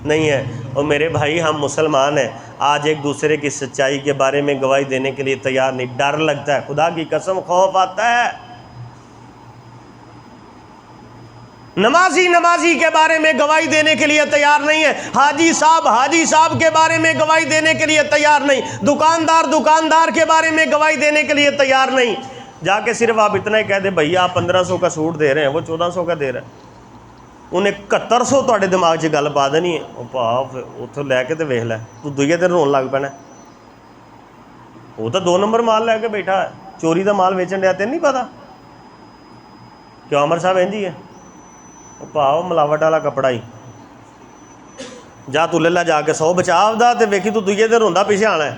نہیں ہیں۔ اور میرے بھائی ہم مسلمان ہیں، آج ایک دوسرے کی سچائی کے بارے میں گواہی دینے کے لیے تیار نہیں، ڈر لگتا ہے، خدا کی قسم خوف آتا ہے۔ نمازی کے بارے میں گواہی دینے کے لیے تیار نہیں ہے، حاجی صاحب کے بارے میں گواہی دینے کے لیے تیار نہیں، دکاندار کے بارے میں گواہی دینے کے لیے تیار نہیں۔ جا کے صرف آپ اتنا ہی کہہ دیں بھئی آپ 1500 کا سوٹ دے رہے ہیں، وہ 1400 کا دے رہا ہے، انہیں 7100 تواڈے دماغ 'چ گل پا دینی ہے، وہ پا اتوں لے کے تو ویکھ لے، تو دوئے دن رون لگ پینا۔ وہ تو 2 نمبر مال لے کے بیٹھا ہے، چوری دا مال ویچن ڈیا، تین نہیں پتا کیوں عمر صاحب انجی ہے؟ پاؤ ملاوٹ والا کپڑا ہی جا تو لے جا کے 100 بچا دا تے ویکھی تو دوجے دن روندا پیچھے آنا ہے۔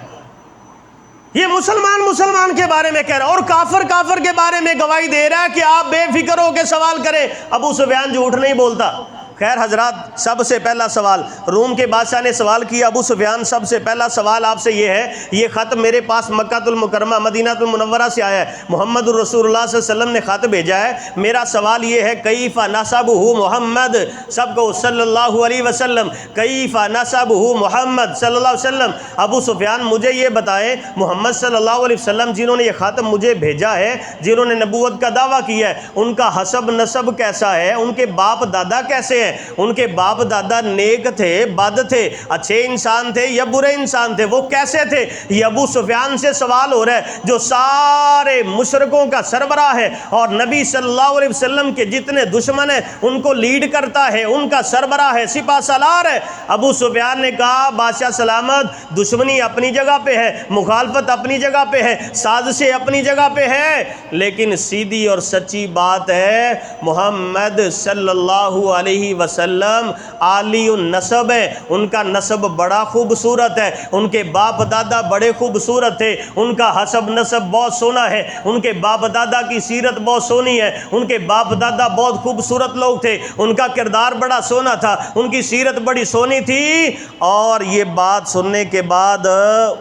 یہ مسلمان کے بارے میں کہہ رہا ہے، اور کافر کے بارے میں گواہی دے رہا ہے کہ آپ بے فکر ہو کے سوال کریں۔ ابو سفیان جھوٹ نہیں بولتا۔ خیر حضرات، سب سے پہلا سوال روم کے بادشاہ نے سوال کیا، ابو سفیان سب سے پہلا سوال آپ سے یہ ہے، یہ خط میرے پاس مکہ المکرمہ مدینہ المنورہ سے آیا ہے، محمد الرسول اللہ صلی اللہ علیہ وسلم نے خط بھیجا ہے، میرا سوال یہ ہے کیف نسبہ محمد، سب کو صلی اللہ علیہ وسلم، کیف نسبہ محمد صلی اللہ علیہ وسلم۔ ابو سفیان مجھے یہ بتائیں، محمد صلی اللہ علیہ وسلم جنہوں نے یہ خط مجھے بھیجا ہے، جنہوں نے نبوت کا دعویٰ کیا ہے، ان کا حسب نسب کیسا ہے، ان کے باپ دادا کیسے ہیں، ان کے باپ دادا نیک تھے، بد تھے، اچھے انسان تھے یا برے انسان تھے، وہ کیسے تھے؟ یہ ابو سفیان سے سوال ہو رہا ہے جو سارے مشرکوں کا سربراہ ہے اور نبی صلی اللہ علیہ وسلم کے جتنے دشمن ہیں ان کو لیڈ کرتا ہے، ان کا سربراہ ہے، سپہ سالار ہے۔ ابو سفیان نے کہا بادشاہ سلامت، دشمنی اپنی جگہ پہ ہے، مخالفت اپنی جگہ پہ ہے، سازشیں اپنی جگہ پہ ہے، لیکن سیدھی اور سچی بات ہے محمد صلی اللہ علیہ وسلم عالی النسب ہے، ان کا نسب بڑا خوبصورت ہے، ان کے باپ دادا بڑے خوبصورت تھے، ان کا حسب نسب بہت سونا ہے، ان کے باپ دادا کی سیرت بہت سونی ہے، ان کے باپ دادا بہت خوبصورت لوگ تھے، ان کا کردار بڑا سونا تھا، ان کی سیرت بڑی سونی تھی۔ اور یہ بات سننے کے بعد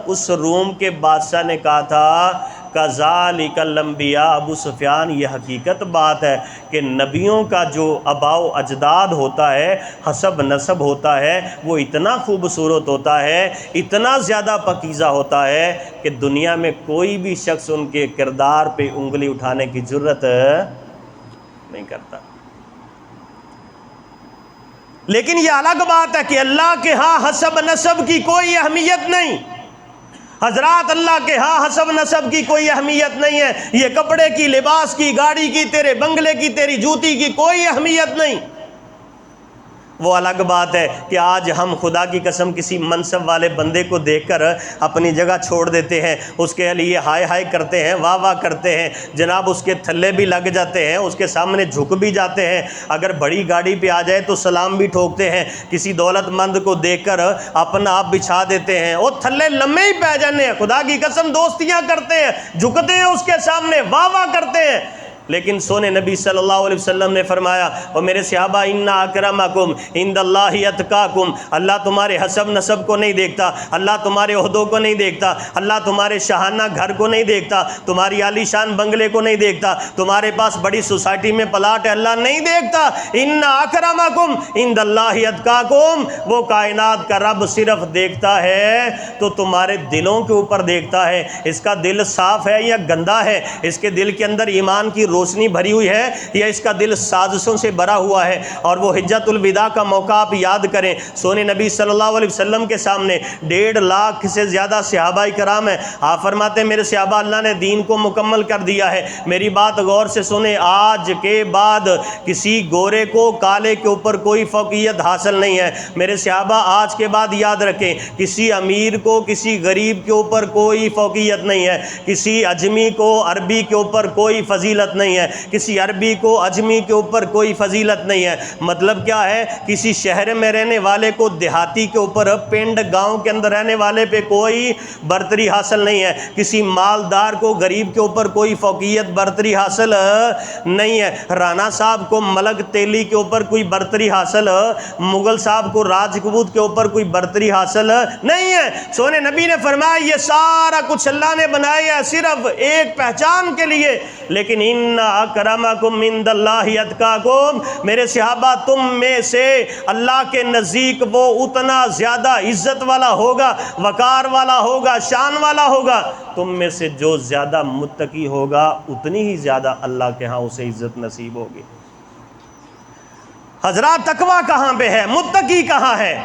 اس روم کے بادشاہ نے کہا تھا کذالک الانبیاء، ابو سفیان یہ حقیقت بات ہے کہ نبیوں کا جو آباء و اجداد ہوتا ہے، حسب نسب ہوتا ہے، وہ اتنا خوبصورت ہوتا ہے، اتنا زیادہ پاکیزہ ہوتا ہے کہ دنیا میں کوئی بھی شخص ان کے کردار پہ انگلی اٹھانے کی جرت نہیں کرتا۔ لیکن یہ الگ بات ہے کہ اللہ کے ہاں حسب نسب کی کوئی اہمیت نہیں۔ حضرات اللہ کے ہاں حسب نسب کی کوئی اہمیت نہیں ہے، یہ کپڑے کی، لباس کی، گاڑی کی، تیرے بنگلے کی، تیری جوتی کی کوئی اہمیت نہیں۔ وہ الگ بات ہے کہ آج ہم خدا کی قسم کسی منصب والے بندے کو دیکھ کر اپنی جگہ چھوڑ دیتے ہیں، اس کے لیے ہائے ہائے کرتے ہیں، واہ واہ کرتے ہیں، جناب اس کے تھلے بھی لگ جاتے ہیں، اس کے سامنے جھک بھی جاتے ہیں، اگر بڑی گاڑی پہ آ جائے تو سلام بھی ٹھوکتے ہیں، کسی دولت مند کو دیکھ کر اپنا آپ بچھا دیتے ہیں، وہ تھلے لمے ہی پہ جانے ہیں، خدا کی قسم دوستیاں کرتے ہیں، جھکتے ہیں اس کے سامنے، واہ واہ کرتے ہیں۔ لیکن سونے نبی صلی اللہ علیہ وسلم نے فرمایا اور میرے صحابہ ان اکرمکم عند اللہ اتقاکم، اللہ تمہارے حسب نسب کو نہیں دیکھتا، اللہ تمہارے عہدوں کو نہیں دیکھتا، اللہ تمہارے شاہانہ گھر کو نہیں دیکھتا، تمہاری عالی شان بنگلے کو نہیں دیکھتا، تمہارے پاس بڑی سوسائٹی میں پلاٹ ہے، اللہ نہیں دیکھتا۔ ان اکرمکم عند اللہ اتقاکم، وہ کائنات کا رب صرف دیکھتا ہے تو تمہارے دلوں کے اوپر دیکھتا ہے، اس کا دل صاف ہے یا گندا ہے، اس کے دل کے اندر ایمان کی روشنی بھری ہوئی ہے یا اس کا دل سازشوں سے بھرا ہوا ہے؟ اور وہ حجت الوداع کا موقع آپ یاد کریں، سونے نبی صلی اللہ علیہ وسلم کے سامنے 1.5 لاکھ سے زیادہ صحابہ کرام ہیں۔ آپ فرماتے ہیں میرے صحابہ اللہ نے دین کو مکمل کر دیا ہے۔ میری بات غور سے سنیں، آج کے بعد کسی گورے کو کالے کے اوپر کوئی فوقیت حاصل نہیں ہے۔ میرے صحابہ آج کے بعد یاد رکھیں، کسی امیر کو کسی غریب کے اوپر کوئی فوقیت نہیں ہے، کسی اجمی کو عربی کے اوپر کوئی فضیلت نہیں ہے، کسی عربی کو اجمی کے اوپر کوئی فضیلت نہیں ہے۔ مطلب کیا ہے؟ کسی شہر میں رہنے والے کو دیہاتی کے اوپر، پنڈ گاؤں کے اندر رہنے والے پہ کوئی برتری حاصل نہیں ہے، کسی مالدار کو غریب کے اوپر کوئی فوقیت برتری حاصل نہیں ہے، رانا صاحب کو ملک تیلی کے اوپر کوئی برتری حاصل، مغل صاحب کو راجپوت کے اوپر کوئی برتری حاصل نہیں ہے۔ سونے نبی نے فرمایا یہ سارا کچھ اللہ نے بنایا ہے صرف ایک پہچان کے لیے، لیکن ان اکرمکم عند اللہ اتقاکم، میرے صحابہ تم میں سے اللہ کے نزدیک وہ اتنا زیادہ عزت والا ہوگا، وقار والا ہوگا، شان والا ہوگا، تم میں سے جو زیادہ متقی ہوگا اتنی ہی زیادہ اللہ کے ہاں اسے عزت نصیب ہوگی۔ حضرات تقویٰ کہاں پہ ہے؟ متقی کہاں ہے؟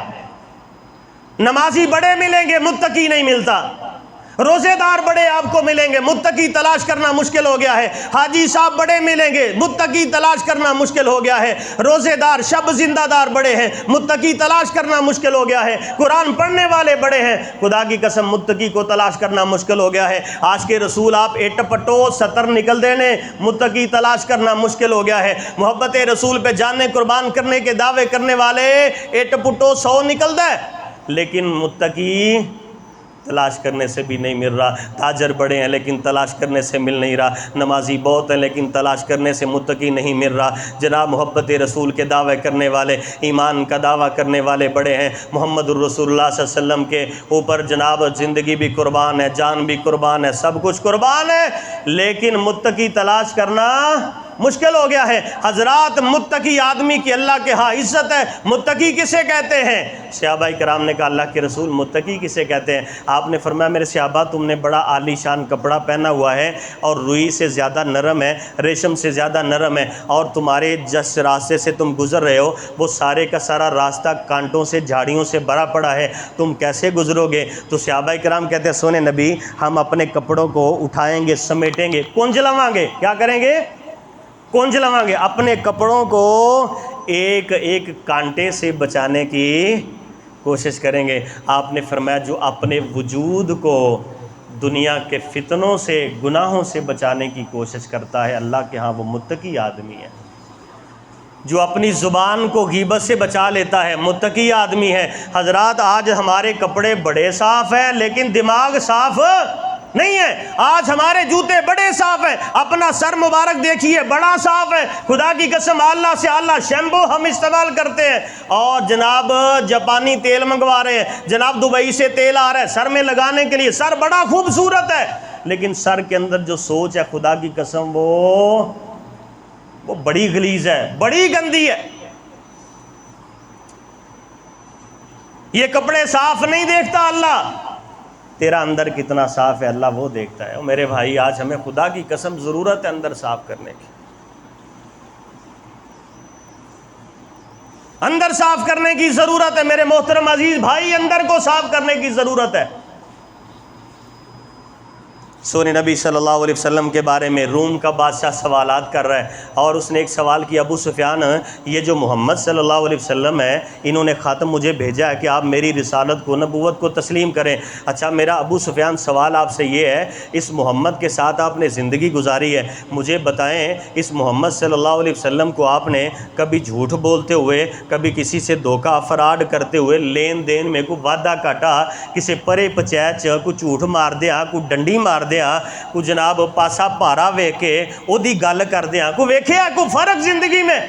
نمازی بڑے ملیں گے، متقی نہیں ملتا۔ روزے دار بڑے آپ کو ملیں گے، متقی تلاش کرنا مشکل ہو گیا ہے۔ حاجی صاحب بڑے ملیں گے، متقی تلاش کرنا مشکل ہو گیا ہے۔ روزے دار شب زندہ دار بڑے ہیں، متقی تلاش کرنا مشکل ہو گیا ہے۔ قرآن پڑھنے والے بڑے ہیں، خدا کی قسم متقی کو تلاش کرنا مشکل ہو گیا ہے۔ آج کے رسول آپ اٹ پٹو 70 نکل دینے، متقی تلاش کرنا مشکل ہو گیا ہے۔ محبت رسول پہ جانیں قربان کرنے کے دعوے کرنے والے اٹ پٹو 100 نکل دے، لیکن متقی تلاش کرنے سے بھی نہیں مل رہا۔ تاجر بڑے ہیں لیکن تلاش کرنے سے مل نہیں رہا، نمازی بہت ہیں لیکن تلاش کرنے سے متقی نہیں مل رہا۔ جناب محبت رسول کے دعوے کرنے والے، ایمان کا دعویٰ کرنے والے بڑے ہیں، محمد الرسول اللہ صلی اللہ علیہ وسلم کے اوپر جناب زندگی بھی قربان ہے، جان بھی قربان ہے، سب کچھ قربان ہے، لیکن متقی تلاش کرنا مشکل ہو گیا ہے۔ حضرات متقی آدمی کی اللہ کے ہاں عزت ہے۔ متقی کسے کہتے ہیں؟ صحابہ کرام نے کہا اللہ کے رسول متقی کسے کہتے ہیں؟ آپ نے فرمایا میرے صحابہ تم نے بڑا عالی شان کپڑا پہنا ہوا ہے اور روئی سے زیادہ نرم ہے، ریشم سے زیادہ نرم ہے، اور تمہارے جس راستے سے تم گزر رہے ہو وہ سارے کا سارا راستہ کانٹوں سے جھاڑیوں سے بھرا پڑا ہے، تم کیسے گزرو گے؟ تو صحابہ کرام کہتے ہیں سونے نبی ہم اپنے کپڑوں کو اٹھائیں گے، سمیٹیں گے، کنج لواں گے۔ کیا کریں گے؟ کنج لواں گے، اپنے کپڑوں کو ایک ایک کانٹے سے بچانے کی کوشش کریں گے۔ آپ نے فرمایا جو اپنے وجود کو دنیا کے فتنوں سے، گناہوں سے بچانے کی کوشش کرتا ہے، اللہ کے ہاں وہ متقی آدمی ہے۔ جو اپنی زبان کو غیبت سے بچا لیتا ہے متقی آدمی ہے۔ حضرات آج ہمارے کپڑے بڑے صاف ہیں لیکن دماغ صاف نہیں ہے۔ آج ہمارے جوتے بڑے صاف ہیں، اپنا سر مبارک دیکھیے بڑا صاف ہے، خدا کی قسم اللہ سے اللہ شیمپو ہم استعمال کرتے ہیں اور جناب جاپانی تیل منگوا رہے ہیں، جناب دبئی سے تیل آ رہا ہے سر میں لگانے کے لیے، سر بڑا خوبصورت ہے، لیکن سر کے اندر جو سوچ ہے خدا کی قسم وہ بڑی غلیظ ہے، بڑی گندی ہے۔ یہ کپڑے صاف نہیں دیکھتا اللہ، تیرا اندر کتنا صاف ہے اللہ وہ دیکھتا ہے۔ میرے بھائی آج ہمیں خدا کی قسم ضرورت ہے اندر صاف کرنے کی، اندر صاف کرنے کی ضرورت ہے میرے محترم عزیز بھائی، اندر کو صاف کرنے کی ضرورت ہے۔ سونے نبی صلی اللہ علیہ وسلم کے بارے میں روم کا بادشاہ سوالات کر رہا ہے اور اس نے ایک سوال کیا ابو سفیان یہ جو محمد صلی اللہ علیہ وسلم ہے انہوں نے خاتم مجھے بھیجا ہے کہ آپ میری رسالت کو نبوت کو تسلیم کریں۔ اچھا میرا ابو سفیان سوال آپ سے یہ ہے اس محمد کے ساتھ آپ نے زندگی گزاری ہے، مجھے بتائیں اس محمد صلی اللہ علیہ وسلم کو آپ نے کبھی جھوٹ بولتے ہوئے، کبھی کسی سے دھوکہ فراڈ کرتے ہوئے، لین دین میں کوئی وعدہ کاٹا، کسی پرے پچیچ کوئی جھوٹ مار دیا، کوئی ڈنڈی مار دیا، کوئی جناب پاسا پارا ویکھ کے او دی گل کر دیا، کوئی ویکھیا کوئی فرق زندگی میں؟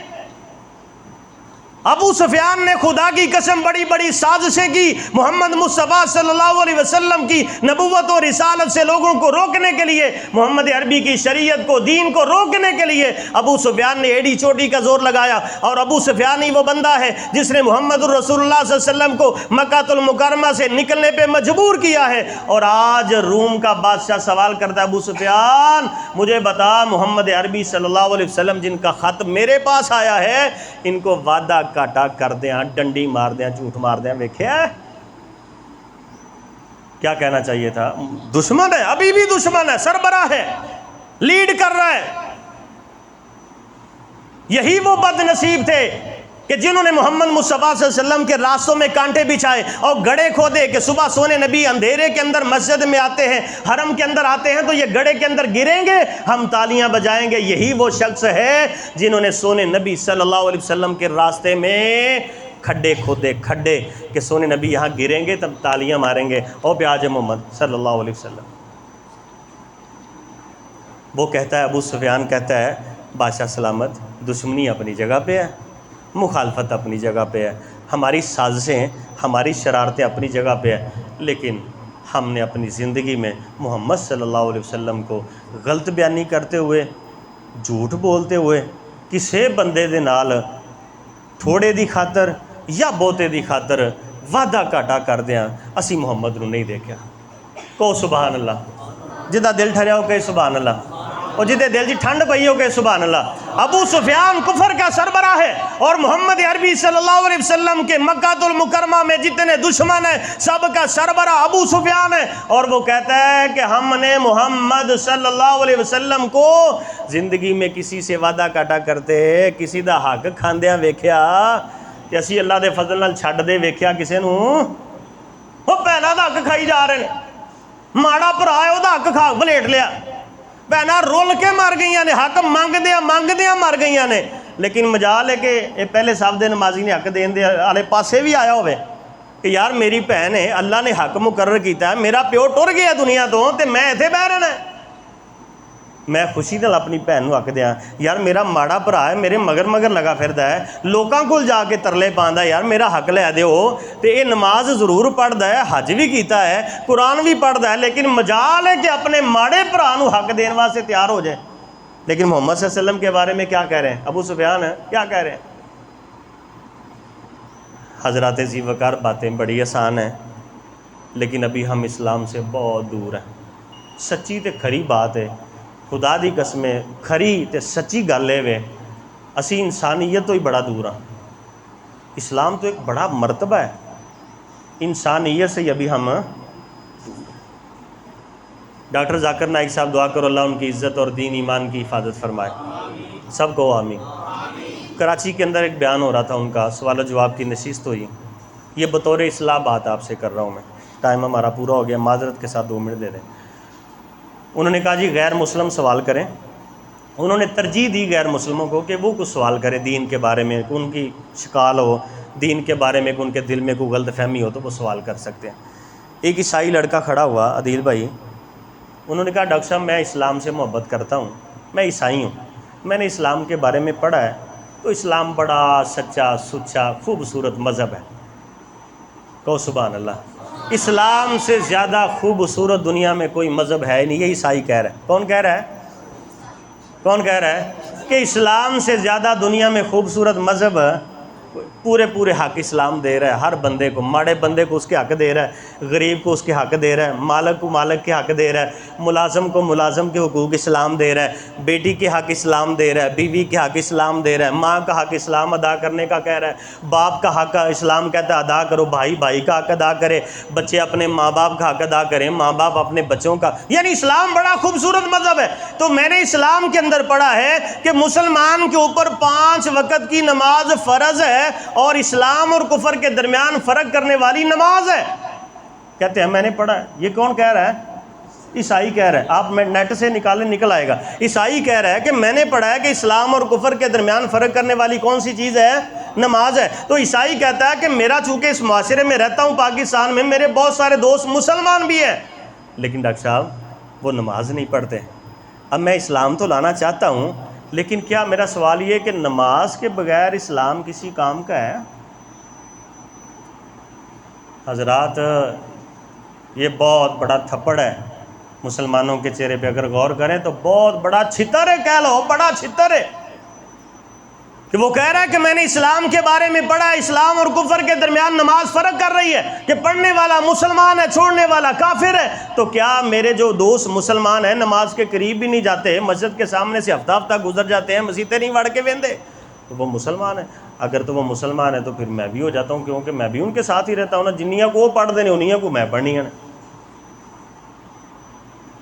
ابو سفیان نے خدا کی قسم بڑی بڑی سازشیں کی محمد مصطفیٰ صلی اللہ علیہ وسلم کی نبوت و رسالت سے لوگوں کو روکنے کے لیے، محمد عربی کی شریعت کو، دین کو روکنے کے لیے ابو سفیان نے ایڑی چوٹی کا زور لگایا۔ اور ابو سفیان ہی وہ بندہ ہے جس نے محمد الرسول اللہ صلی اللہ علیہ وسلم کو مکہ المکرمہ سے نکلنے پہ مجبور کیا ہے۔ اور آج روم کا بادشاہ سوال کرتا ہے، ابو سفیان مجھے بتا، محمد عربی صلی اللہ علیہ وسلم جن کا خط میرے پاس آیا ہے، ان کو وعدہ کاٹا کر دیا، ڈنڈی مار دیا، جھوٹ مار دیا، ویکھیا ہے؟ کیا کہنا چاہیے تھا؟ دشمن ہے، ابھی بھی دشمن ہے، سربراہ ہے، لیڈ کر رہا ہے۔ یہی وہ بد نصیب تھے کہ جنہوں نے محمد مصطفیٰ صلی اللہ علیہ وسلم کے راستوں میں کانٹے بچھائے اور گڑھے کھودے کہ صبح سونے نبی اندھیرے کے اندر مسجد میں آتے ہیں، حرم کے اندر آتے ہیں تو یہ گڑھے کے اندر گریں گے، ہم تالیاں بجائیں گے۔ یہی وہ شخص ہے جنہوں نے سونے نبی صلی اللہ علیہ وسلم کے راستے میں کھڈے کھودے، کھڈے کہ سونے نبی یہاں گریں گے تب تالیاں ماریں گے، او پیاج محمد صلی اللہ علیہ وسلم۔ وہ کہتا ہے، ابو سفیان کہتا ہے، بادشاہ سلامت، دشمنی اپنی جگہ پہ ہے، مخالفت اپنی جگہ پہ ہے، ہماری سازشیں، ہماری شرارتیں اپنی جگہ پہ ہیں، لیکن ہم نے اپنی زندگی میں محمد صلی اللہ علیہ وسلم کو غلط بیانی کرتے ہوئے، جھوٹ بولتے ہوئے، کسے بندے دے نال تھوڑے دی خاطر یا بہتے دی خاطر وعدہ کاٹا کر دیاں، اسی محمد نو نہیں دیکھا۔ کہو سبحان اللہ، جدہ دل ٹھریا ہو کہ سبحان اللہ، اور جدے دل جی ٹھنڈ پئی ہو کہ سبحان اللہ۔ ابو سفیان کفر کا سربراہ ہے، اور محمد عربی صلی اللہ علیہ وسلم کے مکہ المکرمہ میں جتنے دشمن ہیں سب کا سربراہ ابو سفیان ہے، اور وہ کہتا ہے کہ ہم نے محمد صلی اللہ علیہ وسلم کو زندگی میں کسی سے وعدہ کاٹا کرتے، کسی دا حق کھاندیاں ویکھیا کہ اسی اللہ دے فضل نال چھڈ دے ویکھیا کسے نو، وہ پہلا دا حق کھائی جا رہے ہیں، ماڑا بھرا ہے وہ دا حق کھا بلیٹ لیا، بہنا رول کے مر گئیاں نے، حق مانگ دیاں مر گئیاں نے۔ لیکن مجال ہے کہ یہ پہلے صاحب دے نمازی نے حق دین دے آلے پاسے بھی آیا ہوئے کہ یار میری بہن ہے، اللہ نے حق مقرر کیتا ہے، میرا پیو ٹر گیا دنیا تو تے میں ایتھے بہ رہنا ہے، میں خوشی نال اپنی بہن نو حق دیاں۔ یار میرا ماڑا بھرا ہے، میرے مگر مگر لگا پھردا ہے، لوکاں کول جا کے ترلے پاندا ہے یار میرا حق لے دیو، تے یہ نماز ضرور پڑھدا ہے، حج بھی کیتا ہے، قرآن بھی پڑھدا ہے، لیکن مجال ہے کہ اپنے ماڑے بھرا نو حق دین واسطے تیار ہو جائے۔ لیکن محمد صلی اللہ علیہ وسلم کے بارے میں کیا کہہ رہے ہیں؟ ابو سفیان ہے کیا کہہ رہے ہیں؟ حضرات ذی وقار باتیں بڑی آسان ہیں، لیکن ابھی ہم اسلام سے بہت دور ہیں۔ سچی تے کھری بات ہے، خدا دی قسم کھری تے سچی گل ہے، اسی انسانیت تو ہی بڑا دور ہاں۔ اسلام تو ایک بڑا مرتبہ ہے، انسانیت سے ابھی ہم۔ ڈاکٹر ذاکر نائک صاحب دعا کرو اللہ ان کی عزت اور دین ایمان کی حفاظت فرمائے، سب کو آمین۔ کراچی کے اندر ایک بیان ہو رہا تھا ان کا، سوال و جواب کی نشست ہوئی، یہ بطور اصلاح بات آپ سے کر رہا ہوں میں، ٹائم ہمارا پورا ہو گیا، معذرت کے ساتھ 2 منٹ دے دیں۔ انہوں نے کہا جی غیر مسلم سوال کریں، انہوں نے ترجیح دی غیر مسلموں کو کہ وہ کچھ سوال کریں دین کے بارے میں، کہ ان کی شکال ہو دین کے بارے میں، کہ ان کے دل میں کوئی غلط فہمی ہو تو وہ سوال کر سکتے ہیں۔ ایک عیسائی لڑکا کھڑا ہوا، عدیل بھائی، انہوں نے کہا ڈاکٹر صاحب میں اسلام سے محبت کرتا ہوں، میں عیسائی ہوں، میں نے اسلام کے بارے میں پڑھا ہے تو اسلام بڑا سچا سچا خوبصورت مذہب ہے۔ کہو سبحان اللہ، اسلام سے زیادہ خوبصورت دنیا میں کوئی مذہب ہے نہیں، یہ عیسائی کہہ رہا ہے۔ کون کہہ رہا ہے؟ کون کہہ رہا ہے کہ اسلام سے زیادہ دنیا میں خوبصورت مذہب پورے حق اسلام دے رہا ہے، ہر بندے کو، ماڑے بندے کو اس کے حق دے رہا ہے، غریب کو اس کے حق دے رہا ہے، مالک کو مالک کے حق دے رہا ہے، ملازم کو ملازم کے حقوق اسلام دے رہا ہے، بیٹی کے حق اسلام دے رہا ہے، بیوی کے حق اسلام دے رہا ہے، ماں کا حق اسلام ادا کرنے کا کہہ رہا ہے، باپ کا حق اسلام کہتا ہے ادا کرو، بھائی کا حق ادا کرے، بچے اپنے ماں باپ کا حق ادا کریں، ماں باپ اپنے بچوں کا، یعنی اسلام بڑا خوبصورت مذہب ہے۔ تو میں نے اسلام کے اندر پڑھا ہے کہ مسلمان کے اوپر 5 وقت کی نماز فرض ہے، اور اسلام اور کفر کے درمیان فرق کرنے والی نماز ہے۔ کہتے ہیں میں نے پڑھا ہے۔ یہ کون کہہ رہا ہے؟ عیسائی کہہ رہا ہے، آپ نیٹ سے نکالیں نکل آئے گا۔ عیسائی کہہ رہا ہے کہ میں نے پڑھا ہے کہ اسلام اور کفر کے درمیان فرق کرنے والی کون سی چیز ہے؟ نماز ہے۔ تو عیسائی کہتا ہے کہ میرا چونکہ اس معاشرے میں رہتا ہوں پاکستان میں، میرے بہت سارے دوست مسلمان بھی ہیں، لیکن ڈاکٹر صاحب وہ نماز نہیں پڑھتے۔ اب میں اسلام تو لانا چاہتا ہوں، لیکن کیا میرا سوال یہ کہ نماز کے بغیر اسلام کسی کام کا ہے؟ حضرات یہ بہت بڑا تھپڑ ہے مسلمانوں کے چہرے پہ، اگر غور کریں تو بہت بڑا چھتر ہے، کہہ لو بڑا چھتر ہے کہ وہ کہہ رہا ہے کہ میں نے اسلام کے بارے میں پڑھا، اسلام اور کفر کے درمیان نماز فرق کر رہی ہے کہ پڑھنے والا مسلمان ہے، چھوڑنے والا کافر ہے۔ تو کیا میرے جو دوست مسلمان ہیں نماز کے قریب بھی نہیں جاتے، مسجد کے سامنے سے ہفتہ ہفتہ گزر جاتے ہیں، مسیتیں نہیں وڑ کے ویندے، تو وہ مسلمان ہے؟ اگر تو وہ مسلمان ہے تو پھر میں بھی ہو جاتا ہوں، کیونکہ میں بھی ان کے ساتھ ہی رہتا ہوں نا، جنیاں کو وہ پڑھ دینے انیاں کو میں پڑھنی ہے نا۔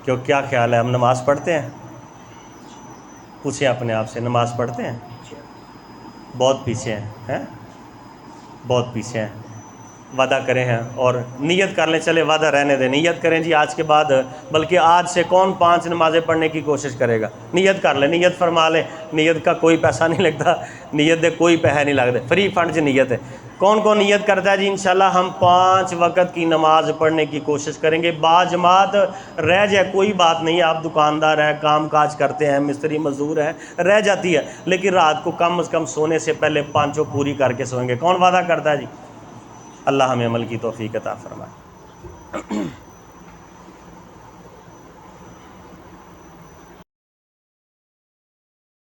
کیوں کیا خیال ہے ہم نماز پڑھتے ہیں؟ پوچھیں اپنے آپ سے، نماز پڑھتے ہیں؟ بہت پیچھے ہیں، بہت پیچھے ہیں۔ وعدہ کریں ہیں اور نیت کر لیں، چلے وعدہ رہنے دیں، نیت کریں جی آج کے بعد، بلکہ آج سے کون 5 نمازیں پڑھنے کی کوشش کرے گا؟ نیت کر لیں، نیت فرما لیں، نیت کا کوئی پیسہ نہیں لگتا، نیت دے کوئی پیسہ نہیں لگتے، فری فنڈ سے نیت ہے۔ کون کون نیت کرتا ہے جی انشاءاللہ ہم 5 وقت کی نماز پڑھنے کی کوشش کریں گے؟ با جماعت رہ جائے کوئی بات نہیں، آپ دکاندار ہیں، کام کاج کرتے ہیں، مستری مزدور ہیں، رہ جاتی ہے، لیکن رات کو کم از کم سونے سے پہلے 5 پوری کر کے سوئیں گے۔ کون وعدہ کرتا ہے جی؟ اللہ ہمیں عمل کی توفیق عطا فرمائے۔